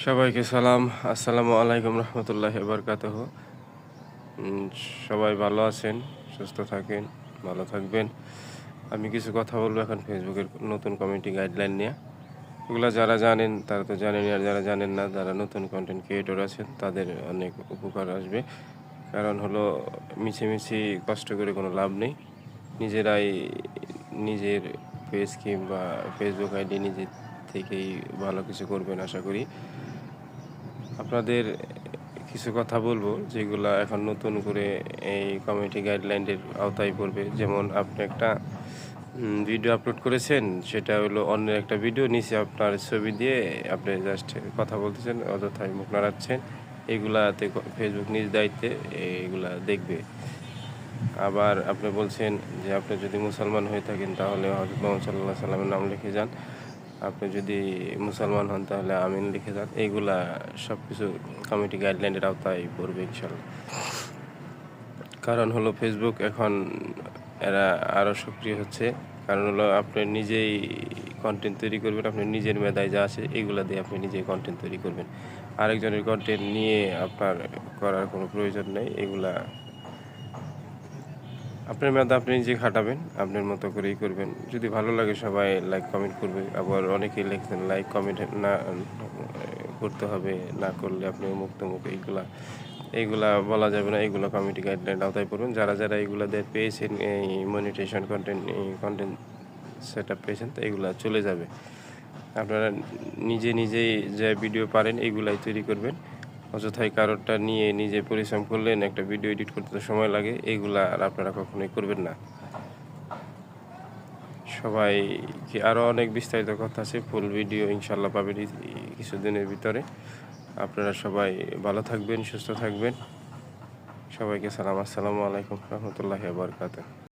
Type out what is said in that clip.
সবাইকে সালাম, আসসালামু আলাইকুম রহমতুল্লাহি বারকাতুহু। সবাই ভালো আছেন, সুস্থ থাকেন, ভালো থাকবেন। আমি কিছু কথা বলবো এখন ফেসবুকের নতুন কমিউনিটি গাইডলাইন নিয়ে। এগুলো যারা জানেন তারা তো জানেনই, আর যারা জানেন না, যারা নতুন কন্টেন্ট ক্রিয়েটর আছেন তাদের অনেক উপকার আসবে। কারণ হলো মিছিমিছি কষ্ট করে কোনো লাভ নেই। নিজেরাই নিজের পেজ কিংবা ফেসবুক আইডি নিজে থেকেই ভালো কিছু করবেন আশা করি। আপনাদের কিছু কথা বলবো যেগুলা এখন নতুন করে এই কমিউনিটি গাইডলাইনের আওতায় পড়বে। যেমন আপনি একটা ভিডিও আপলোড করেছেন, সেটা হলো অন্যের একটা ভিডিও, নিচে আপনার ছবি দিয়ে আপনি জাস্ট কথা বলতেছেন, অযথায় মুখ নাড়াচ্ছেন, এগুলাতে ফেসবুক নিজ দায়িত্বে এগুলা দেখবে। আবার আপনি বলছেন যে আপনি যদি মুসলমান হয়ে থাকেন তাহলে হযরত মুহাম্মদ সাল্লাল্লাহু আলাইহি সাল্লামের নাম লিখে যান, আপনি যদি মুসলমান হন তাহলে আমিন লিখে যান। এইগুলা সব কিছু কমিউনিটি গাইডলাইনের আওতায় পড়বে ইনশাল্লাহ। কারণ হলো ফেসবুক এখন এরা আরও সক্রিয় হচ্ছে। কারণ হলো আপনি নিজেই কন্টেন্ট তৈরি করবেন, আপনার নিজের মেধায় যা আছে এইগুলা দিয়ে আপনি নিজেই কন্টেন্ট তৈরি করবেন। আরেকজনের কন্টেন্ট নিয়ে আপনার করার কোনো প্রয়োজন নেই। এগুলা আপনার মেধা আপনি নিজে খাটাবেন, আপনার মতো করেই করবেন। যদি ভালো লাগে সবাই লাইক কমেন্ট করবে। আবার অনেকেই লিখছেন লাইক কমেন্ট না করতে হবে, না করলে আপনি মুক্ত মুখ, এইগুলা বলা যাবে না। এইগুলো কমিউনিটি গাইডলাইন আওতায় পড়বেন। যারা যারা এইগুলাতে পেয়েছেন, এই মনিটাইজেশন কন্টেন্ট সেট আপ পেয়েছেন, তো এইগুলা চলে যাবে। আপনারা নিজেই যে ভিডিও পারেন এইগুলাই তৈরি করবেন। অযথাই কারোরটা নিয়ে নিজে পরিশ্রম করলেন, একটা ভিডিও এডিট করতে তো সময় লাগে, এইগুলা আর আপনারা কখনোই করবেন না। সবাইকে আরও অনেক বিস্তারিত কথা আছে, ফুল ভিডিও ইনশাল্লাহ পাবেন কিছুদিনের ভিতরে। আপনারা সবাই ভালো থাকবেন, সুস্থ থাকবেন। সবাইকে সালাম, আসসালামু আলাইকুম রহমতুল্লাহি ওয়া বারাকাতুহু।